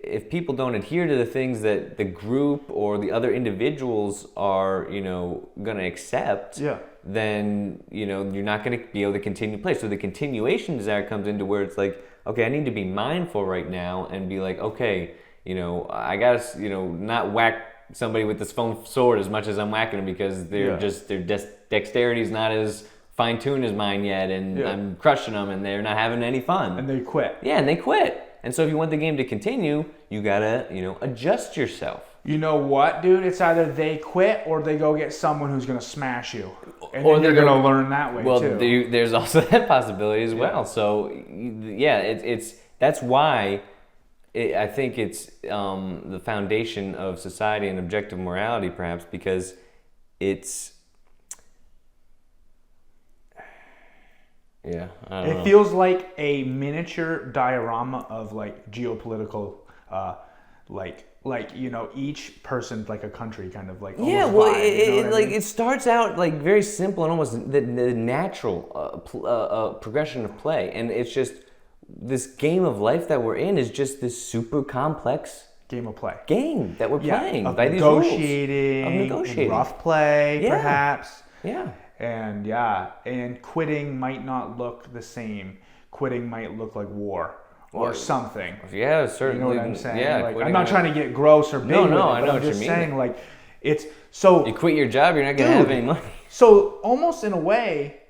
adhere to the things that the group or the other individuals are, going to accept, then you're not going to be able to continue play. So the continuation desire comes into where it's okay, I need to be mindful right now and be okay, I gotta not whack somebody with this foam sword as much as I'm whacking them, because their dexterity is not as fine-tuned as mine yet, and I'm crushing them and they're not having any fun. And they quit. Yeah, and they quit. And so if you want the game to continue, you gotta, adjust yourself. You know what, dude? It's either they quit or they go get someone who's gonna smash you. And or they're gonna learn that way too. Well, there's also that possibility as well. So, that's why I think it's the foundation of society and objective morality, perhaps, because it's... Yeah, I don't know. It feels like a miniature diorama of geopolitical each person's like a country, kind of like Yeah, almost well, vibe, you know what I mean? it starts out like very simple and almost the natural progression of play, and it's just this game of life that we're in is just this super complex Game of play. game that we're playing Of by these rules. negotiating, rough play, Yeah. perhaps. Yeah. And quitting might not look the same. Quitting might look like war or something. Yeah, certainly. You know what I'm saying? Yeah, like, I'm not trying to get gross or big with it, I know but I'm what you just mean. saying, like, it's so. You quit your job, you're not gonna have any money. So almost in a way,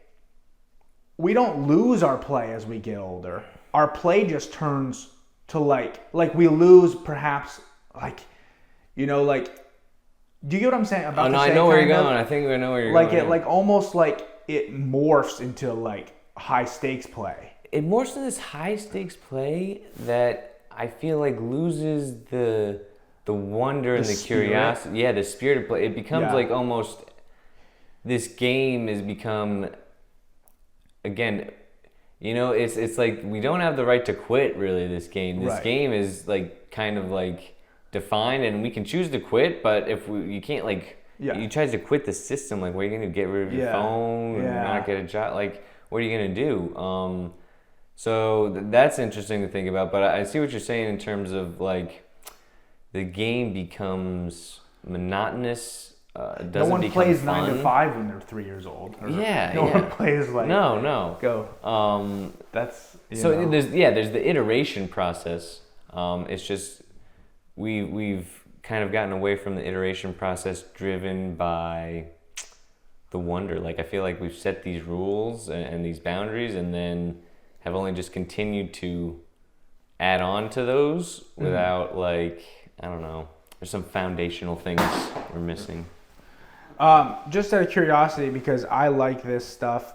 we don't lose our play as we get older. Our play just turns to like we lose perhaps like, do you get what I'm saying? Oh no, I know where you're going. I think I know where you're going. Like it almost like it morphs into like high stakes play. It morphs into this high stakes play that I feel like loses the wonder and the curiosity. Yeah, the spirit of play. It becomes like almost this game has become again. It's like we don't have the right to quit. Really, this game. This game is like kind of like defined, and we can choose to quit. But if you can't you try to quit the system. Like, what are you gonna do? Get rid of your phone and not get a job? Like, what are you gonna do? So that's interesting to think about. But I see what you're saying in terms of like the game becomes monotonous. No one plays fun. 9 to 5 when they're 3 years old. No one plays like go. That's there's the iteration process. It's just we've kind of gotten away from the iteration process, driven by the wonder. Like, I feel like we've set these rules and these boundaries, and then have only just continued to add on to those without like, I don't know. There's some foundational things we're missing. Just out of curiosity, because I like this stuff,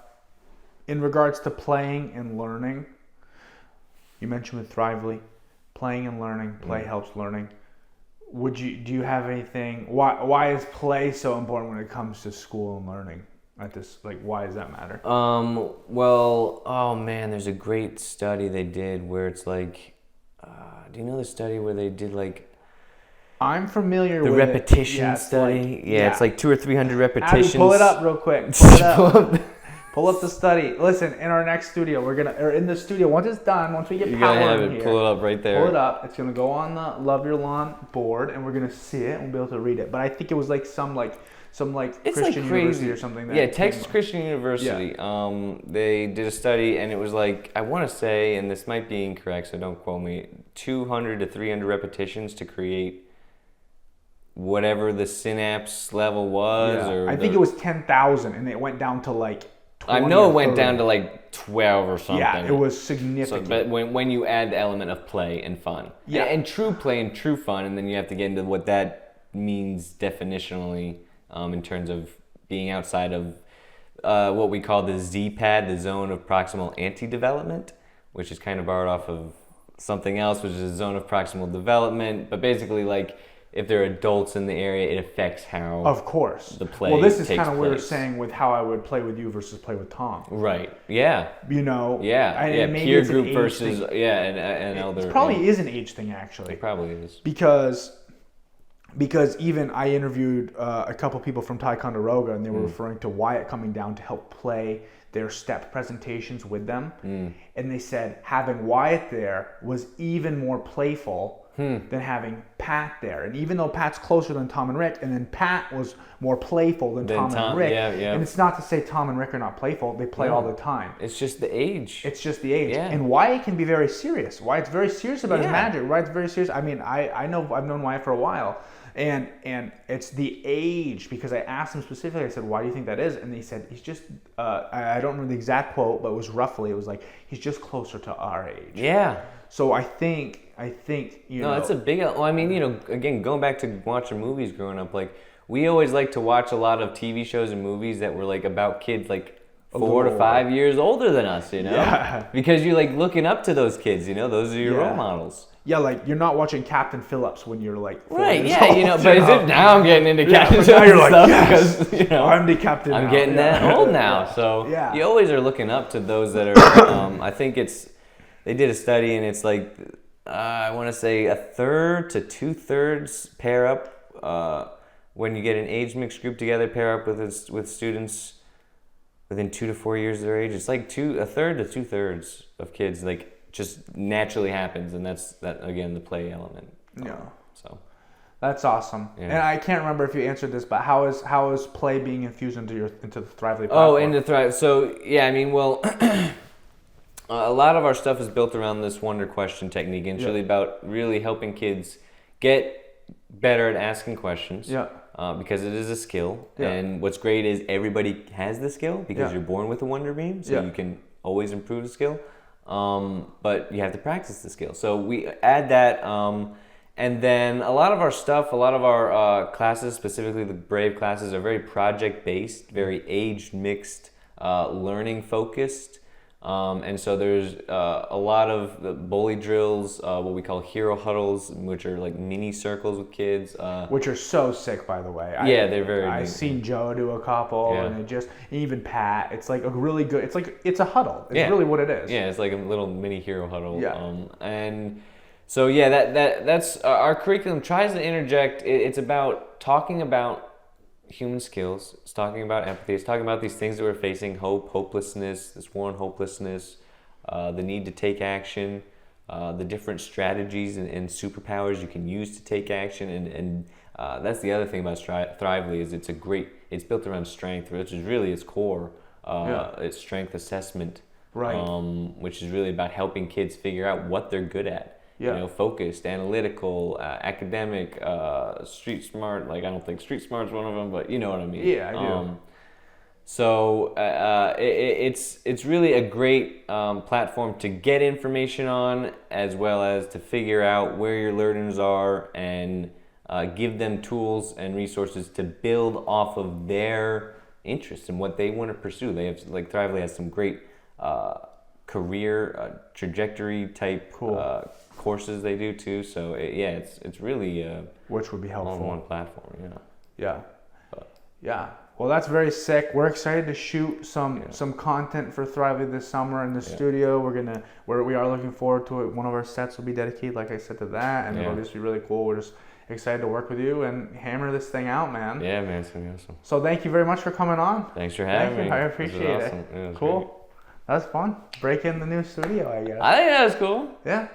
in regards to playing and learning, you mentioned with Thrively, playing and learning, play helps learning. Do you have anything, why is play so important when it comes to school and learning at this, like, why does that matter? Well, oh man, there's a great study they did where it's like, do you know the study where they did like, I'm familiar with the repetition study. It's like 200 or 300 repetitions. Abby, pull it up real quick. Pull up the study. Listen, in our next studio, in the studio, once it's done, once we get power in here, pull it up right there. Pull it up. It's gonna go on the Love Your Lawn board, and we're gonna see it, and we'll be able to read it. But I think it was like some Christian university or something. Texas Christian University. They did a study, and it was like, I want to say, and this might be incorrect, so don't quote me, 200 to 300 repetitions to create whatever the synapse level was. I think it was 10,000, and it went down to like 20. I know it went down to like 12 or something. Yeah, it was significant. But when you add the element of play and fun, and true play and true fun, and then you have to get into what that means definitionally, in terms of being outside of what we call the Z-pad, the zone of proximal anti-development, which is kind of borrowed off of something else, which is a zone of proximal development. But basically, like, if there are adults in the area, it affects how of course the play well, this is kind of what we were saying with how I would play with you versus play with Tom. Right. Yeah. Peer group versus and elder. It probably is an age thing, actually. It probably is. Because even I interviewed a couple people from Ticonderoga, and they were referring to Wyatt coming down to help play their step presentations with them. And they said having Wyatt there was even more playful than having Pat there. And even though Pat's closer than Tom and Rick, and then Pat was more playful than Tom and Rick. And it's not to say Tom and Rick are not playful. They play all the time. It's just the age. Yeah. And Wyatt can be very serious. Wyatt's very serious about his magic. Wyatt's very serious. I mean, I know, I've known Wyatt for a while. And it's the age, because I asked him specifically, I said, why do you think that is? And he said, he's just, I don't remember the exact quote, but it was like, he's just closer to our age. Yeah. So I think you know. No, that's a big, well, I mean, again, going back to watching movies growing up, like, we always like to watch a lot of TV shows and movies that were like about kids like 4 to 5 years older than us, Yeah. Because you're like looking up to those kids, those are your role models. Yeah, like you're not watching Captain Phillips when you're like 4 right, years yeah, old, but is it now I'm getting into Captain Phillips you're like, stuff because I'm the captain. I'm now. getting that old now, so you always are looking up to those that are. I think they did a study, and it's like I want to say a third to 2/3 pair up. When you get an age mixed group together, pair up with students within 2 to 4 years of their age. It's like a third to 2/3 of kids like just naturally happens, and that's again the play element. Yeah. So that's awesome. Yeah. And I can't remember if you answered this, but how is play being infused into the Thrively platform? Oh, into Thrive. So yeah, I mean, well, a lot of our stuff is built around this wonder question technique, and it's really about really helping kids get better at asking questions. Yeah. Because it is a skill, Yeah. and what's great is everybody has the skill because Yeah. you're born with a wonder beam, so you can always improve the skill. But you have to practice the skill. So we add that, and then a lot of our stuff, a lot of our classes, specifically the B.R.A.V.E. classes, are very project-based, very age-mixed, learning-focused. And so there's a lot of the bully drills, what we call hero huddles, which are like mini circles with kids. Which are so sick, by the way. They're very I've neat. seen Joe do a couple, and even Pat. It's like a really good. It's a huddle. It's really what it is. Yeah, it's like a little mini hero huddle. Yeah. And so that's our curriculum tries to interject. It's about talking about human skills. It's talking about empathy. It's talking about these things that we're facing: hope, hopelessness, this war on hopelessness, the need to take action, the different strategies and superpowers you can use to take action, and that's the other thing about Thrively is it's built around strength, which is really its core. It's strength assessment, right? Which is really about helping kids figure out what they're good at. Yeah. You know, focused, analytical, academic, street smart. Like, I don't think street smart's one of them, but you know what I mean. Yeah, I do. So it's really a great platform to get information on, as well as to figure out where your learners are and give them tools and resources to build off of their interests and what they want to pursue. They have, like, Thrively has some great career trajectory type courses they do too. So it's really which would be helpful on one platform. Yeah. Well, that's very sick. We're excited to shoot some content for Thrively this summer in the studio. We are looking forward to it. One of our sets will be dedicated, like I said, to that, and it'll just be really cool. We're just excited to work with you and hammer this thing out, man. Yeah, man, it's gonna be awesome. So thank you very much for coming on. Thanks for having me. I appreciate it. Awesome. Cool. That was fun. Break in the new studio, I guess. I think that was cool. Yeah.